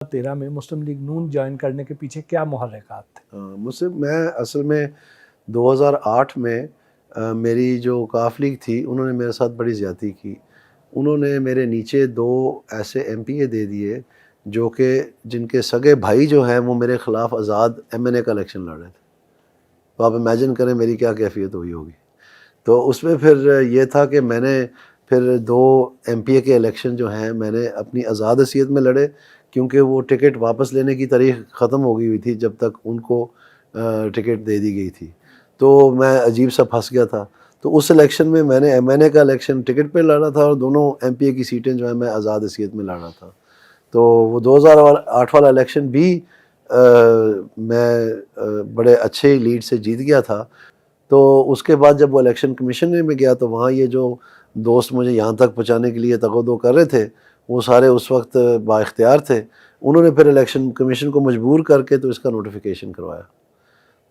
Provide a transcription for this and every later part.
13 में मुस्लिम लीग नून ज्वाइन करने के पीछे क्या मुहर्रिकात थे? मैं असल में 2008 में मेरी जो काफ लीग थी उन्होंने मेरे साथ बड़ी ज़्यादती की। उन्होंने मेरे नीचे 2 ऐसे एमपीए दे दिए जो कि जिनके सगे भाई जो हैं वो मेरे ख़िलाफ़ आज़ाद एमएनए का इलेक्शन लड़ रहे थे। तो आप इमेजिन करें मेरी क्या कैफियत हुई होगी। तो उसमें फिर ये था कि मैंने फिर 2 एमपीए के इलेक्शन जो हैं मैंने अपनी आज़ाद हैसियत में लड़े, क्योंकि वो टिकट वापस लेने की तारीख़ ख़त्म हो गई हुई थी जब तक उनको टिकट दे दी गई थी। तो मैं अजीब सा फंस गया था। तो उस इलेक्शन में मैंने एमएनए का इलेक्शन टिकट पे लड़ा था और दोनों एमपीए की सीटें जो है मैं आज़ाद हैसियत में लड़ा था। तो वो 2008 वाला इलेक्शन भी मैं बड़े अच्छे लीड से जीत गया था। तो उसके बाद जब वो इलेक्शन कमीशन में गया तो वहाँ ये जो दोस्त मुझे यहाँ तक पहुँचाने के लिए तगदो कर रहे थे वो सारे उस वक्त बाइख्तियार थे। उन्होंने फिर इलेक्शन कमीशन को मजबूर करके तो इसका नोटिफिकेशन करवाया।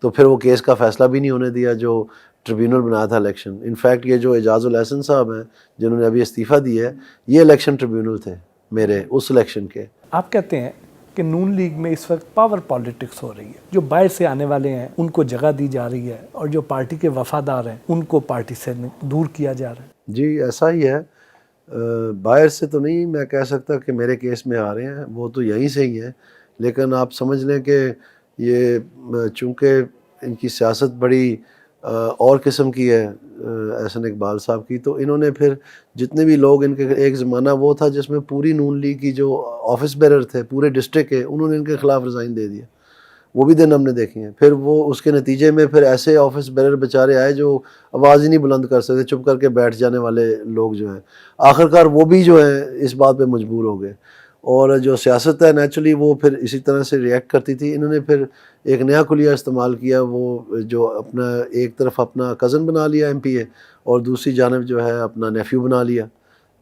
तो फिर वो केस का फ़ैसला भी नहीं होने दिया जो ट्रिब्यूनल बनाया था इलेक्शन। इनफैक्ट ये जो एजाज़ुल एहसन साहब हैं जिन्होंने अभी इस्तीफ़ा दिया है, ये इलेक्शन ट्रिब्यूनल थे मेरे उस इलेक्शन के। आप कहते हैं कि नून लीग में इस वक्त पावर पॉलिटिक्स हो रही है, जो बाहर से आने वाले हैं उनको जगह दी जा रही है और जो पार्टी के वफादार हैं उनको पार्टी से दूर किया जा रहा है। जी ऐसा ही है। बाहर से तो नहीं मैं कह सकता कि मेरे केस में आ रहे हैं, वो तो यहीं से ही है। लेकिन आप समझ लें कि ये चूँकि इनकी सियासत बड़ी और किस्म की है एहसन इकबाल साहब की, तो इन्होंने फिर जितने भी लोग इनके, एक ज़माना वो था जिसमें पूरी नून लीग की जो ऑफिस बेरर थे पूरे डिस्ट्रिक्ट के, उन्होंने इनके ख़िलाफ़ रिज़ाइन दे दिया। वो भी दिन हमने देखे हैं। फिर वो उसके नतीजे में फिर ऐसे ऑफिस बेरर बेचारे आए जो आवाज़ ही नहीं बुलंद कर सकते, चुप करके बैठ जाने वाले लोग जो हैं, आखिरकार वो भी जो है इस बात पे मजबूर हो गए। और जो सियासत है नेचुरली वो फिर इसी तरह से रिएक्ट करती थी। इन्होंने फिर एक नया खुलिया इस्तेमाल किया, वो जो अपना एक तरफ अपना कज़न बना लिया एमपीए और दूसरी जानब जो है अपना नेफ्यू बना लिया।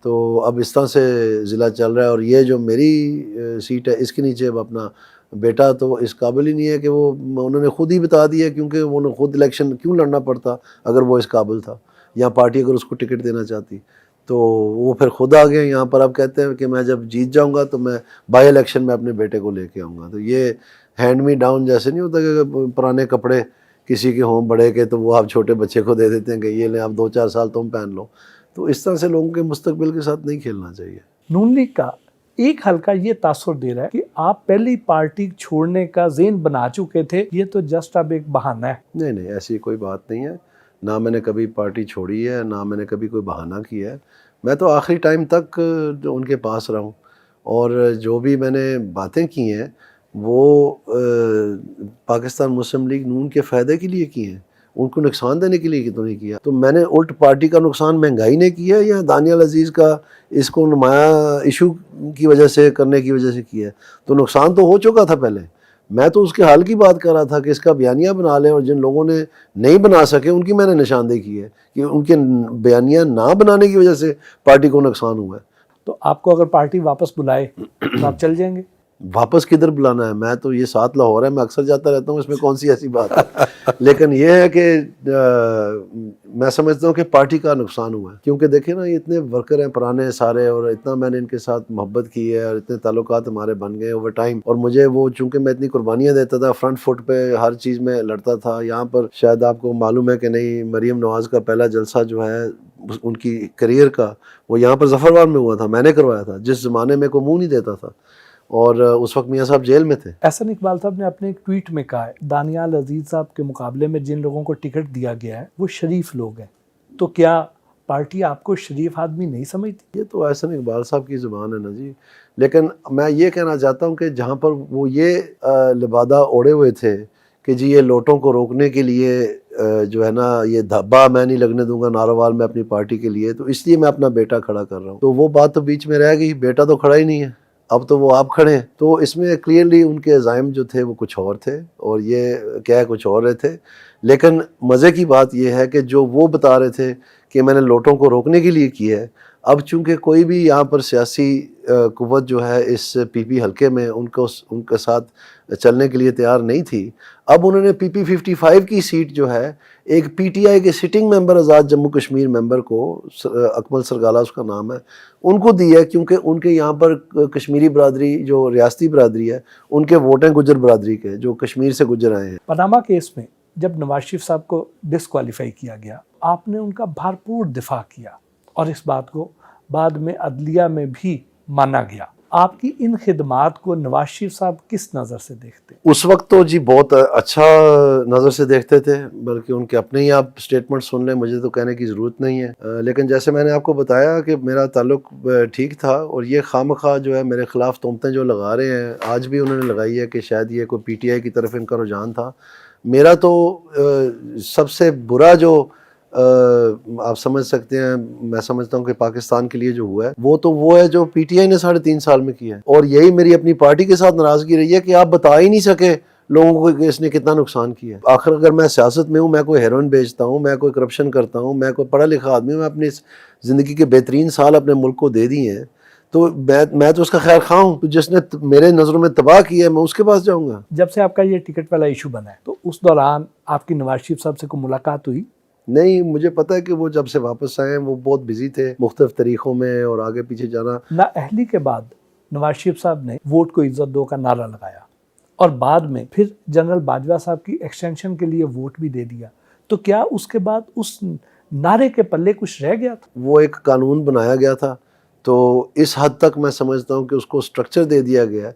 तो अब इस तरह से ज़िला चल रहा है। और ये जो मेरी सीट है इसके नीचे अब अपना बेटा तो इस काबिल ही नहीं है कि वो, उन्होंने ख़ुद ही बता दिया, क्योंकि उन्होंने ख़ुद इलेक्शन क्यों लड़ना पड़ता अगर वो इस काबिल था, या पार्टी अगर उसको टिकट देना चाहती। तो वो फिर खुद आ गए यहाँ पर। अब कहते हैं कि मैं जब जीत जाऊँगा तो मैं बाई इलेक्शन में अपने बेटे को लेके आऊँगा। तो ये हैंड मी डाउन जैसे नहीं होता कि पुराने कपड़े किसी के हों बड़े के तो वो आप छोटे बच्चे को दे देते हैं कि ये लें आप 2-4 साल तुम पहन लो। तो इस तरह से लोगों के मुस्तकबिल के साथ नहीं खेलना चाहिए। नून लीग का एक हल्का ये तासुर दे रहा है कि आप पहली पार्टी छोड़ने का ज़ेन बना चुके थे, ये तो जस्ट अब एक बहाना है। नहीं ऐसी कोई बात नहीं है। ना मैंने कभी पार्टी छोड़ी है, ना मैंने कभी कोई बहाना किया है। मैं तो आखिरी टाइम तक जो उनके पास रहा हूँ, और जो भी मैंने बातें की हैं वो पाकिस्तान मुस्लिम लीग नून के फ़ायदे के लिए की हैं, उनको नुकसान देने के लिए तो नहीं किया। तो मैंने उल्ट पार्टी का नुकसान महंगाई ने किया या दानियाल अजीज़ का इसको नुमाया इशू की वजह से करने की वजह से किया है? तो नुकसान तो हो चुका था पहले। मैं तो उसके हल की बात कर रहा था कि इसका बयानिया बना लें, और जिन लोगों ने नहीं बना सके उनकी मैंने निशानदेही की है कि उनके बयानिया ना बनाने की वजह से पार्टी को नुकसान हुआ है। तो आपको अगर पार्टी वापस बुलाए तो आप चल जाएंगे? वापस किधर बुलाना है? मैं तो ये साथ लाहौर है, मैं अक्सर जाता रहता हूँ, इसमें कौन सी ऐसी बात है। लेकिन ये है कि मैं समझता हूँ कि पार्टी का नुकसान हुआ है, क्योंकि देखिए ना ये इतने वर्कर हैं पुराने सारे, और इतना मैंने इनके साथ मोहब्बत की है और इतने ताल्लुकात हमारे बन गए ओवर टाइम। और मुझे वो चूँकि मैं इतनी कुर्बानियाँ देता था, फ्रंट फुट पे हर चीज़ में लड़ता था। यहाँ पर शायद आपको मालूम है कि नहीं, मरीम नवाज़ का पहला जलसा जो है उनकी करियर का वो यहाँ पर ज़फ़रवार में हुआ था, मैंने करवाया था, जिस ज़माने में को मुँह नहीं देता था। और उस वक्त मियाँ साहब जेल में थे। एहसन इकबाल साहब ने अपने एक ट्वीट में कहा है, दानियाल अजीज़ साहब के मुकाबले में जिन लोगों को टिकट दिया गया है वो शरीफ लोग हैं। तो क्या पार्टी आपको शरीफ आदमी नहीं समझती? ये तो एहसन इकबाल साहब की ज़ुबान है ना जी। लेकिन मैं ये कहना चाहता हूँ कि जहाँ पर वो ये लिबादा ओढ़े हुए थे कि जी ये लोटों को रोकने के लिए जो है ना ये धब्बा मैं नहीं लगने दूंगा नारोवाल में अपनी पार्टी के लिए, तो इसलिए मैं अपना बेटा खड़ा कर रहा हूँ। तो वो बात तो बीच में रह गई, बेटा तो खड़ा ही नहीं है, अब तो वो आप खड़े हैं। तो इसमें क्लियरली उनके अज़ाइम जो थे वो कुछ और थे और ये कह कुछ और रहे थे। लेकिन मज़े की बात ये है कि जो वो बता रहे थे कि मैंने लोटों को रोकने के लिए किया है, اب چونکہ کوئی بھی یہاں پر سیاسی قوت جو ہے اس پی پی حلقے میں ان کے ساتھ چلنے کے لیے تیار نہیں تھی، اب انہوں نے پی پی 55 کی سیٹ جو ہے ایک پی ٹی آئی کے سٹنگ ممبر آزاد جموں کشمیر ممبر کو، اکمل سرگالہ اس کا نام ہے، ان کو دی ہے، کیونکہ ان کے یہاں پر کشمیری برادری جو ریاستی برادری ہے ان کے ووٹ ہیں گجر برادری کے، جو کشمیر سے گجر آئے ہیں۔ پاناما کیس میں جب نواز شریف صاحب کو ڈسکوالیفائی کیا گیا، آپ نے ان کا بھرپور دفاع کیا اور اس بات کو بعد میں عدلیہ میں بھی مانا گیا۔ آپ کی ان خدمات کو نواز شریف صاحب کس نظر سے دیکھتے ہیں؟ اس وقت تو جی بہت اچھا نظر سے دیکھتے تھے، بلکہ ان کے اپنے ہی آپ سٹیٹمنٹ سن لیں، مجھے تو کہنے کی ضرورت نہیں ہے، لیکن جیسے میں نے آپ کو بتایا کہ میرا تعلق ٹھیک تھا، اور یہ خواہ جو ہے میرے خلاف تہمتیں جو لگا رہے ہیں، آج بھی انہوں نے لگائی ہے کہ شاید یہ کوئی پی ٹی آئی کی طرف ان کا رجحان تھا۔ میرا تو سب سے برا جو آپ سمجھ سکتے ہیں، میں سمجھتا ہوں کہ پاکستان کے لیے جو ہوا ہے وہ ہے جو پی ٹی آئی نے 3.5 سال میں کیا ہے، اور یہی میری اپنی پارٹی کے ساتھ ناراضگی رہی ہے کہ آپ بتا ہی نہیں سکے لوگوں کو کہ اس نے کتنا نقصان کیا ہے۔ آخر اگر میں سیاست میں ہوں، میں کوئی ہیروئن بیچتا ہوں، میں کوئی کرپشن کرتا ہوں، میں کوئی پڑھا لکھا آدمی ہوں، میں اپنی زندگی کے بہترین سال اپنے ملک کو دے دیے ہیں، تو میں تو اس کا خیر خواہ ہوں، جس نے میرے نظروں میں تباہ کیا ہے میں اس کے پاس جاؤں گا۔ جب سے آپ کا یہ ٹکٹ والا ایشو بنا ہے تو اس دوران آپ کی نواز شریف صاحب سے کوئی ملاقات ہوئی؟ نہیں، مجھے پتہ ہے کہ وہ جب سے واپس آئے ہیں وہ بہت بزی تھے مختلف طریقوں میں، اور آگے پیچھے جانا۔ نااہلی کے بعد نواز شریف صاحب نے ووٹ کو عزت دو کا نعرہ لگایا اور بعد میں پھر جنرل باجوہ صاحب کی ایکسٹینشن کے لیے ووٹ بھی دے دیا، تو کیا اس کے بعد اس نعرے کے پلے کچھ رہ گیا تھا؟ وہ ایک قانون بنایا گیا تھا، تو اس حد تک میں سمجھتا ہوں کہ اس کو سٹرکچر دے دیا گیا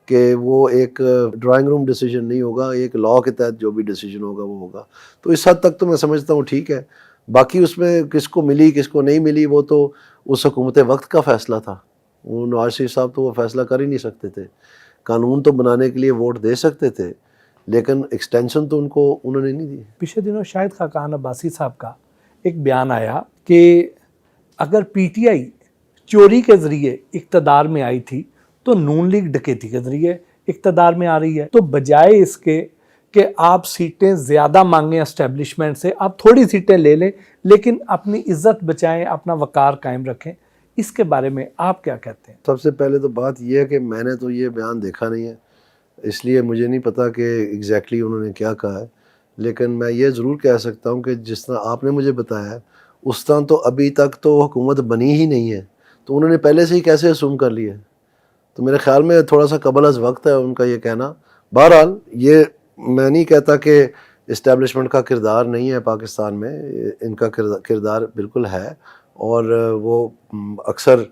کہ وہ ایک ڈرائنگ روم ڈیسیجن نہیں ہوگا، ایک لاء کے تحت جو بھی ڈیسیجن ہوگا وہ ہوگا، تو اس حد تک تو میں سمجھتا ہوں ٹھیک ہے۔ باقی اس میں کس کو ملی کس کو نہیں ملی وہ تو اس حکومت وقت کا فیصلہ تھا، وہ نواز شریف صاحب تو وہ فیصلہ کر ہی نہیں سکتے تھے۔ قانون تو بنانے کے لیے ووٹ دے سکتے تھے، لیکن ایکسٹینشن تو انہوں نے نہیں دی۔ پچھلے دنوں شاہد خاقان عباسی صاحب کا ایک بیان آیا کہ اگر پی ٹی آئی چوری کے ذریعے اقتدار میں آئی تھی تو نون لیگ ڈکیتی کے ذریعے اقتدار میں آ رہی ہے، تو بجائے اس کے کہ آپ سیٹیں زیادہ مانگیں اسٹیبلشمنٹ سے، آپ تھوڑی سیٹیں لے لیں لیکن اپنی عزت بچائیں، اپنا وقار قائم رکھیں۔ اس کے بارے میں آپ کیا کہتے ہیں؟ سب سے پہلے تو بات یہ ہے کہ میں نے تو یہ بیان دیکھا نہیں ہے، اس لیے مجھے نہیں پتا کہ ایگزیکٹلی انہوں نے کیا کہا ہے، لیکن میں یہ ضرور کہہ سکتا ہوں کہ جس طرح آپ نے مجھے بتایا ہے اس طرح تو ابھی تک تو حکومت بنی ہی نہیں ہے، تو انہوں نے پہلے سے ہی کیسے اسوم کر لیا ہے؟ تو میرے خیال میں تھوڑا سا قبل از وقت ہے ان کا یہ کہنا۔ بہرحال یہ میں نہیں کہتا کہ اسٹیبلشمنٹ کا کردار نہیں ہے پاکستان میں، ان کا کردار بالکل ہے، اور وہ اکثر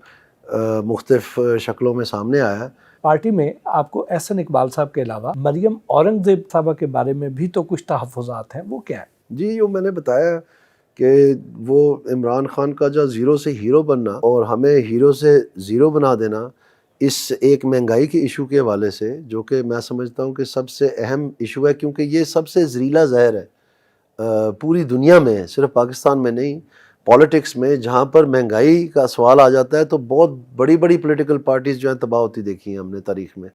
مختلف شکلوں میں سامنے آیا ہے۔ پارٹی میں آپ کو احسن اقبال صاحب کے علاوہ مریم اورنگزیب صاحبہ کے بارے میں بھی تو کچھ تحفظات ہیں، وہ کیا ہے؟ جی، جو میں نے بتایا کہ وہ عمران خان کا جو زیرو سے ہیرو بننا اور ہمیں ہیرو سے زیرو بنا دینا، اس ایک مہنگائی کے ایشو کے حوالے سے، جو کہ میں سمجھتا ہوں کہ سب سے اہم ایشو ہے، کیونکہ یہ سب سے زہریلا زہر ہے پوری دنیا میں، صرف پاکستان میں نہیں، پولیٹکس میں جہاں پر مہنگائی کا سوال آ جاتا ہے تو بہت بڑی بڑی پولیٹیکل پارٹیز جو ہیں تباہ ہوتی دیکھی ہیں ہم نے تاریخ میں۔